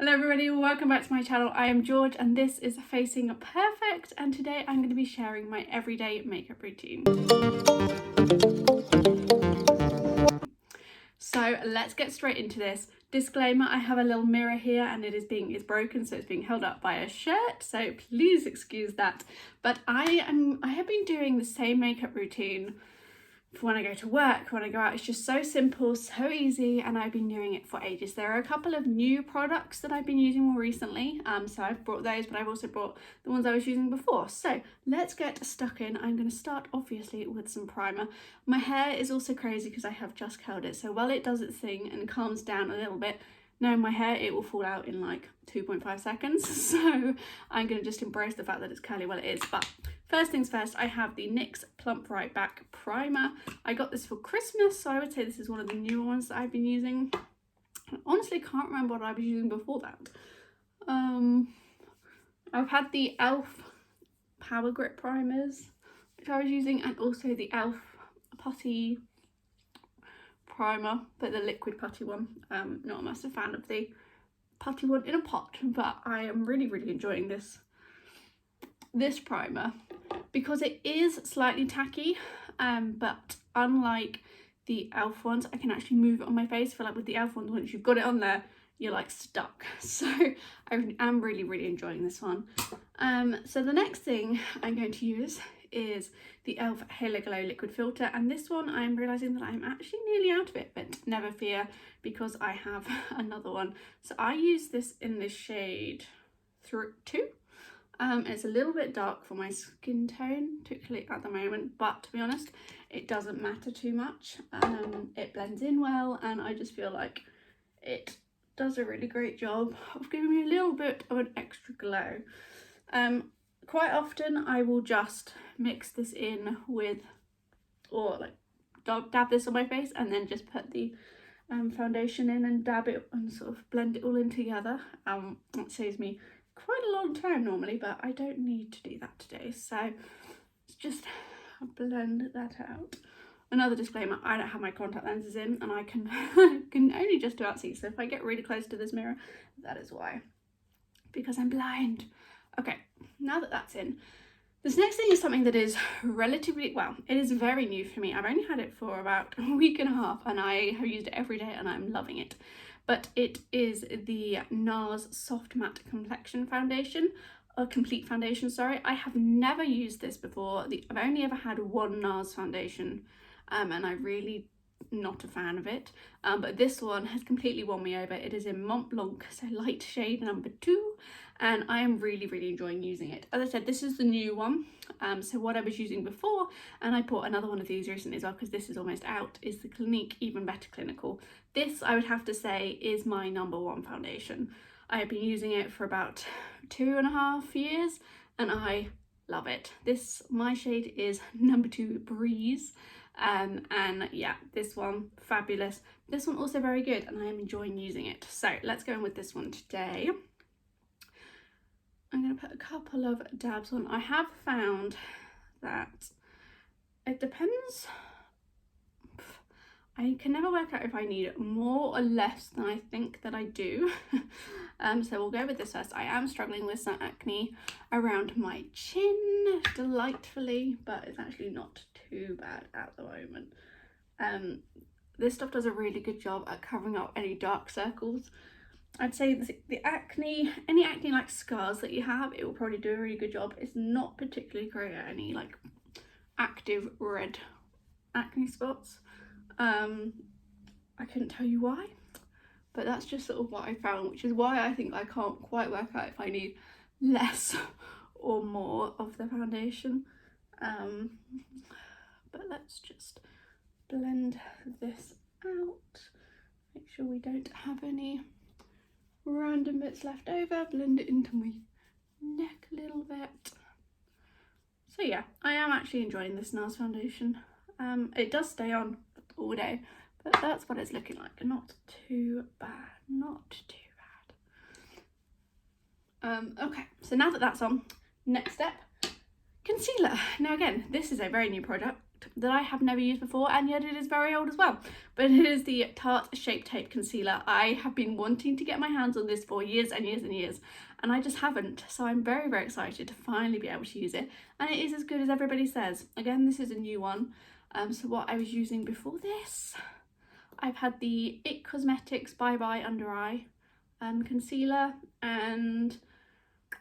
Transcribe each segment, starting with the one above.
Hello everybody, welcome back to my channel. I am George and this is Facing Perfect, and today I'm going to be sharing my everyday makeup routine. So let's get straight into this. Disclaimer, I have a little mirror here and it's broken, so it's being held up by a shirt, so please excuse that. But I have been doing the same makeup routine for when I go to work, when I go out. It's just so simple, so easy, and I've been doing it for ages. There are a couple of new products that I've been using more recently, so I've brought those, but I've also brought the ones I was using before. So let's get stuck in. I'm going to start obviously with some primer. My hair is also crazy because I have just curled it, so while it does its thing and calms down a little bit, no, my hair, it will fall out in like 2.5 seconds. So I'm going to just embrace the fact that it's curly while it is. But first things first, I have the NYX Plump Right Back Primer. I got this for Christmas, so I would say this is one of the newer ones that I've been using. I honestly can't remember what I was using before that. I've had the e.l.f. Power Grip primers, which I was using, and also the e.l.f. Putty primer, but the liquid putty one. Not a massive fan of the putty one in a pot, but I am really enjoying this primer because it is slightly tacky, but unlike the e.l.f. ones, I can actually move it on my face. I feel like with the e.l.f. ones, once you've got it on there, you're like stuck. So I am really enjoying this one. So the next thing I'm going to use is the e.l.f. Halo Glow Liquid Filter, and this one I'm realising that I'm actually nearly out of it, but never fear because I have another one. So I use this in the shade 2. It's a little bit dark for my skin tone, particularly at the moment, but to be honest, it doesn't matter too much. It blends in well, and I just feel like it does a really great job of giving me a little bit of an extra glow. Quite often I will just mix this in with, or like dab this on my face and then just put the foundation in and dab it and sort of blend it all in together. It saves me quite a long time normally, but I don't need to do that today, so let's just blend that out. Another disclaimer, I don't have my contact lenses in and I can only just about see, so if I get really close to this mirror, that is why, because I'm blind. Okay, now that that's in, this next thing is something that is relatively, well, it is very new for me. I've only had it for about a week and a half and I have used it every day and I'm loving it. But it is the NARS Soft Matte Complexion Foundation, or Complete Foundation, sorry. I have never used this before. I've only ever had one NARS foundation, and I'm really not a fan of it. But this one has completely won me over. It is in Mont Blanc, so light shade number 2, and I am really enjoying using it. As I said, this is the new one. So what I was using before, and I bought another one of these recently as well because this is almost out, is the Clinique Even Better Clinical. This, I would have to say, is my #1 foundation. I have been using it for about 2.5 years and I love it. My shade is number 2 Breeze. And yeah, this one, fabulous. This one also very good and I am enjoying using it. So let's go in with this one today. I'm going to put a couple of dabs on. I have found that it depends. I can never work out if I need more or less than I think that I do. So we'll go with this first. I am struggling with some acne around my chin, delightfully, but it's actually not too bad at the moment. This stuff does a really good job at covering up any dark circles. I'd say the acne, any acne like scars that you have, it will probably do a really good job. It's not particularly great at any like active red acne spots. I couldn't tell you why, but that's just sort of what I found, which is why I think I can't quite work out if I need less or more of the foundation. But let's just blend this out, make sure we don't have any random bits left over, blend it into my neck a little bit. So yeah, I am actually enjoying this NARS foundation. It does stay on all day, but that's what it's looking like. Not too bad, not too bad. Okay, so now that that's on, next step, concealer. Now again, this is a very new product that I have never used before, and yet it is very old as well. But it is the Tarte Shape Tape Concealer. I have been wanting to get my hands on this for years and years and years, and I just haven't. So I'm very, very excited to finally be able to use it. And it is as good as everybody says. Again, this is a new one. So what I was using before this, I've had the IT Cosmetics Bye Bye Under Eye concealer, and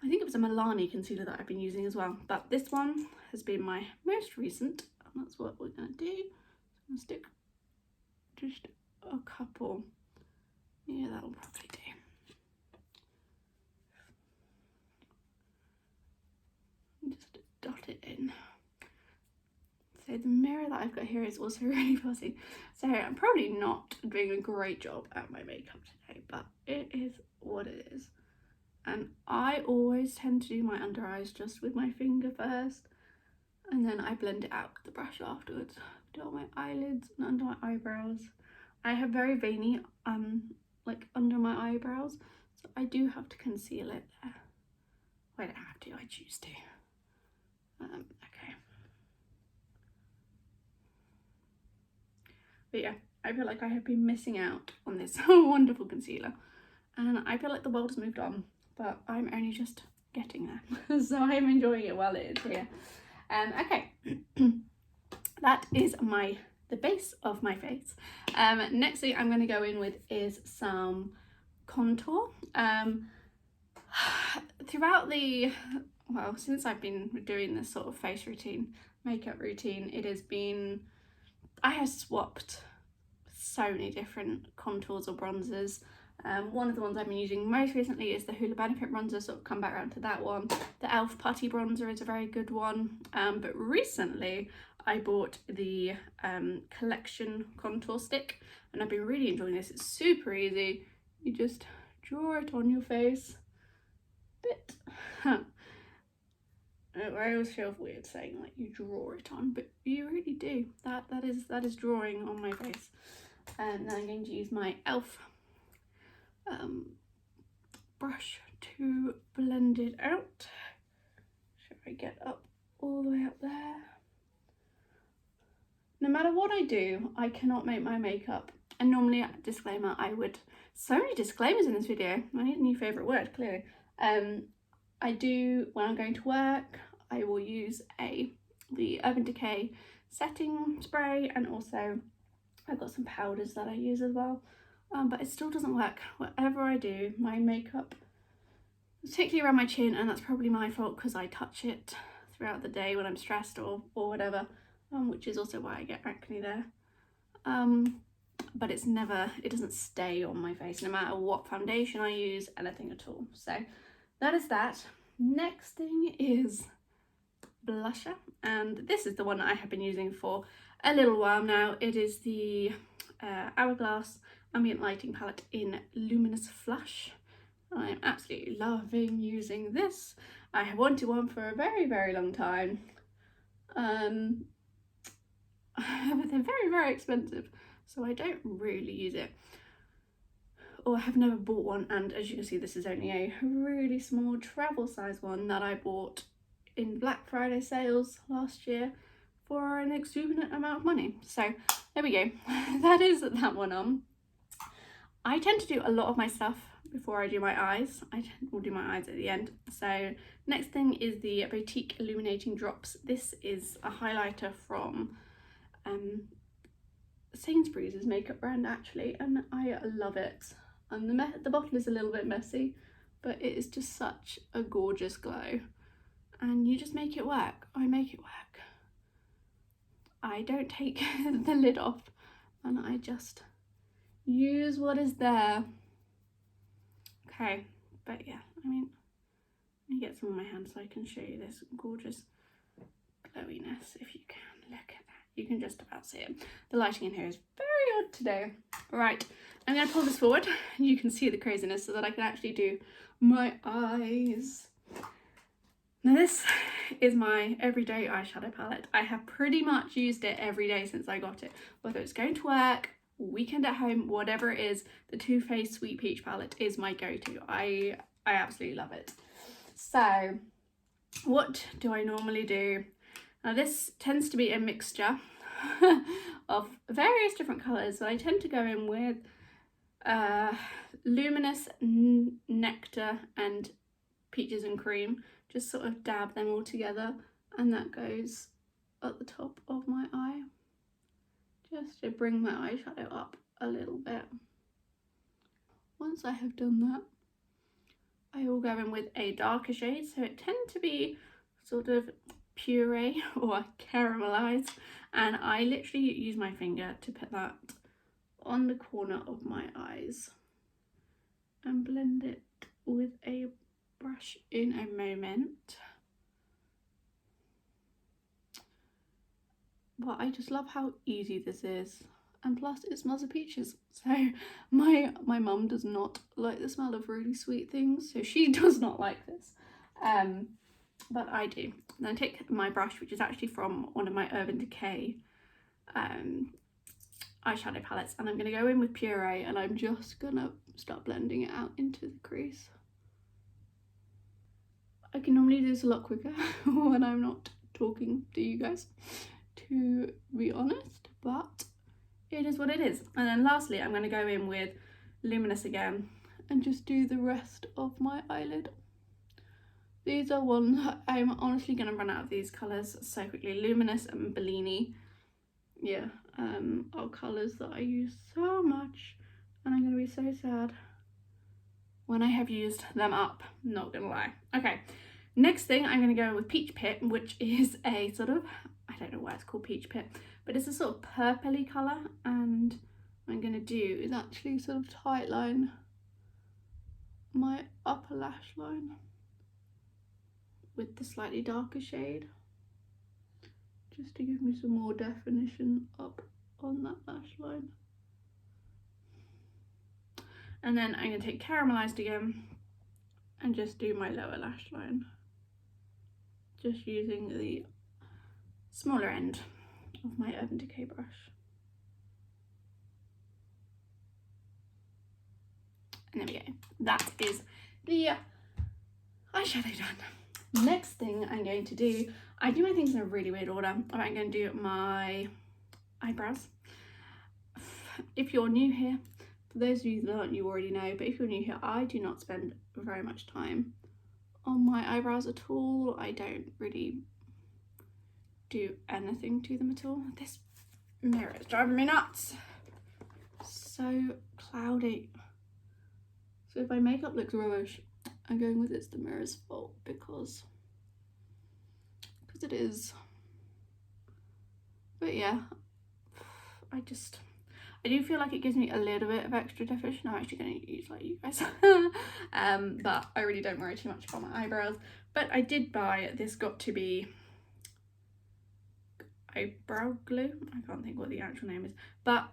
I think it was a Milani concealer that I've been using as well, but this one has been my most recent, and that's what we're going to do. I'm going to stick just a couple. Yeah, that'll probably do. Just dot it in. So the mirror that I've got here is also really fussy, so I'm probably not doing a great job at my makeup today, but it is what it is. And I always tend to do my under eyes just with my finger first, and then I blend it out with the brush afterwards. Do it on my eyelids and under my eyebrows. I have very veiny like under my eyebrows, so I do have to conceal it there. Well, I don't have to, I choose to. Okay. But yeah, I feel like I have been missing out on this wonderful concealer, and I feel like the world has moved on, but I'm only just getting there. So I'm enjoying it while it is here. Okay, that is the base of my face. Next thing I'm going to go in with is some contour. Throughout since I've been doing this sort of face routine, makeup routine, I have swapped so many different contours or bronzers. One of the ones I've been using most recently is the Hoola Benefit bronzer, so I've come back around to that one. The e.l.f. Putty bronzer is a very good one, but recently I bought the Collection contour stick, and I've been really enjoying this. It's super easy. You just draw it on your face. I always feel weird saying like you draw it on, but you really do. That is drawing on my face. And then I'm going to use my e.l.f. Brush to blend it out. Should I get up all the way up there? No matter what I do, I cannot make my makeup. And normally, disclaimer, so many disclaimers in this video. I need a new favourite word, clearly. I do, when I'm going to work, I will use the Urban Decay setting spray, and also I've got some powders that I use as well. But it still doesn't work. Whatever I do, my makeup, particularly around my chin, and that's probably my fault because I touch it throughout the day when I'm stressed or whatever, which is also why I get acne there. But it doesn't stay on my face no matter what foundation I use, anything at all. So that is that. Next thing is blusher, and this is the one I have been using for a little while now. It is the Hourglass Ambient Lighting Palette in Luminous Flush. I'm absolutely loving using this. I have wanted one for a very, very long time. But they're very, very expensive, so I don't really use it, or I have never bought one. And as you can see, this is only a really small travel size one that I bought in Black Friday sales last year for an exuberant amount of money. So there we go. That is that one on. I tend to do a lot of my stuff before I do my eyes. I will do my eyes at the end. So next thing is the Boutique Illuminating Drops. This is a highlighter from Sainsbury's makeup brand actually, and I love it. And the bottle is a little bit messy, but it is just such a gorgeous glow, and you just make it work. I make it work. I don't take the lid off, and I just use what is there. Okay, but yeah, I mean, let me get some on my hands so I can show you this gorgeous glowiness. If you can, look at that. You can just about see it. The lighting in here is very odd today. Right, I'm going to pull this forward and you can see the craziness so that I can actually do my eyes. Now this is my everyday eyeshadow palette. I have pretty much used it every day since I got it. Whether it's going to work, weekend at home, whatever it is, the Too Faced Sweet Peach palette is my go-to. I absolutely love it. So what do I normally do? Now this tends to be a mixture of various different colours. So I tend to go in with Luminous, Nectar and Peaches and Cream. Just sort of dab them all together, and that goes at the top of my eye, just to bring my eyeshadow up a little bit. Once I have done that, I will go in with a darker shade, so it tends to be sort of puree or caramelized, and I literally use my finger to put that on the corner of my eyes and blend it with a brush in a moment. But I just love how easy this is, and plus it smells of peaches. So my mum does not like the smell of really sweet things, so she does not like this, but I do. And then I take my brush, which is actually from one of my Urban Decay eyeshadow palettes, and I'm going to go in with Puree, and I'm just going to start blending it out into the crease. I can normally do this a lot quicker when I'm not talking to you guys, to be honest, but it is what it is. And then lastly, I'm going to go in with Luminous again and just do the rest of my eyelid. These are ones, I'm honestly going to run out of these colours so quickly. Luminous and Bellini, yeah, are colours that I use so much, and I'm going to be so sad when I have used them up, not going to lie. Okay, next thing I'm going to go with Peach Pit, which is a sort of, I don't know why it's called Peach Pit, but it's a sort of purpley colour, and what I'm going to do is actually sort of tight line my upper lash line with the slightly darker shade, just to give me some more definition up on that lash line. And then I'm going to take Caramelized again and just do my lower lash line, just using the smaller end of my Urban Decay brush. And there we go. That is the eyeshadow done. Next thing I'm going to do, I do my things in a really weird order. I'm going to do my eyebrows. If you're new here, for those of you that aren't, you already know, but if you're new here, I do not spend very much time on my eyebrows at all. I don't really do anything to them at all. This mirror is driving me nuts. So cloudy. So if my makeup looks rubbish, I'm going with it's the mirror's fault, because it is. But yeah, I do feel like it gives me a little bit of extra definition. I'm actually going to use like you guys. But I really don't worry too much about my eyebrows. But I did buy this Got To Be eyebrow glue. I can't think what the actual name is, but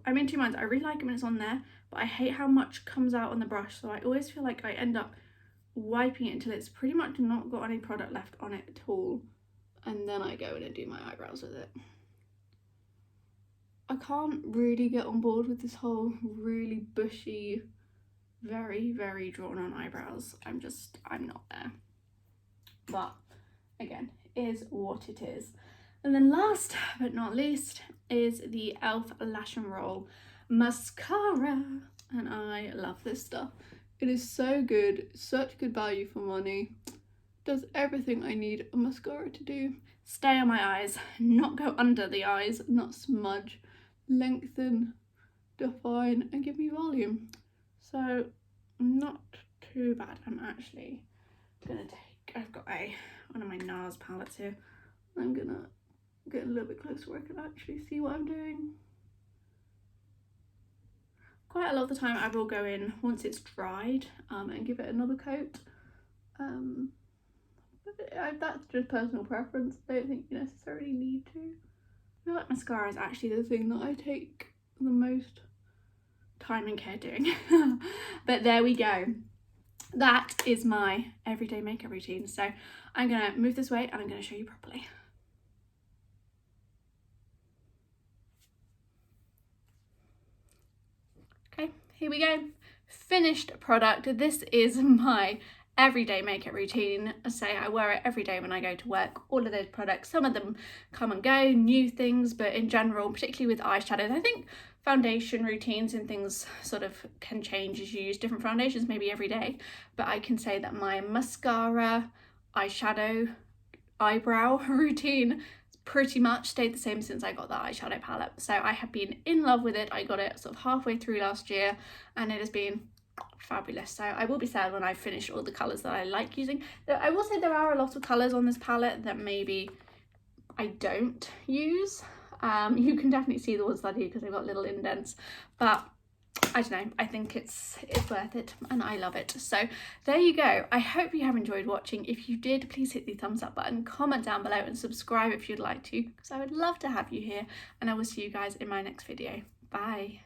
I'm in two minds. I really like it when it's on there, but I hate how much comes out on the brush, so I always feel like I end up wiping it until it's pretty much not got any product left on it at all, and then I go in and do my eyebrows with it. I can't really get on board with this whole really bushy, very, very drawn on eyebrows. I'm not there. But again, is what it is. And then last but not least is the e.l.f. Lash and Roll Mascara. And I love this stuff. It is so good, such good value for money. Does everything I need a mascara to do. Stay on my eyes, not go under the eyes, not smudge, lengthen, define, and give me volume. So not too bad. I'm actually gonna take, I've got one of my NARS palettes here. I'm gonna get a little bit closer where I can actually see what I'm doing. Quite a lot of the time I will go in once it's dried and give it another coat. But that's just personal preference. I don't think you necessarily need to. I feel like mascara is actually the thing that I take the most time and care doing. But there we go. That is my everyday makeup routine. So I'm going to move this way and I'm going to show you properly. Okay, here we go. Finished product. This is my everyday makeup routine. I say I wear it every day when I go to work. All of those products, some of them come and go, new things, but in general, particularly with eyeshadows, I think foundation routines and things sort of can change as you use different foundations maybe every day, but I can say that my mascara, eyeshadow, eyebrow routine pretty much stayed the same since I got that eyeshadow palette. So I have been in love with it. I got it sort of halfway through last year and it has been fabulous. So I will be sad when I finish all the colours that I like using. I will say there are a lot of colours on this palette that maybe I don't use. You can definitely see the ones that I do because they've got little indents, but I don't know, I think it's worth it and I love it. So there you go. I hope you have enjoyed watching. If you did, please hit the thumbs up button, comment down below and subscribe if you'd like to, because I would love to have you here, and I will see you guys in my next video. Bye.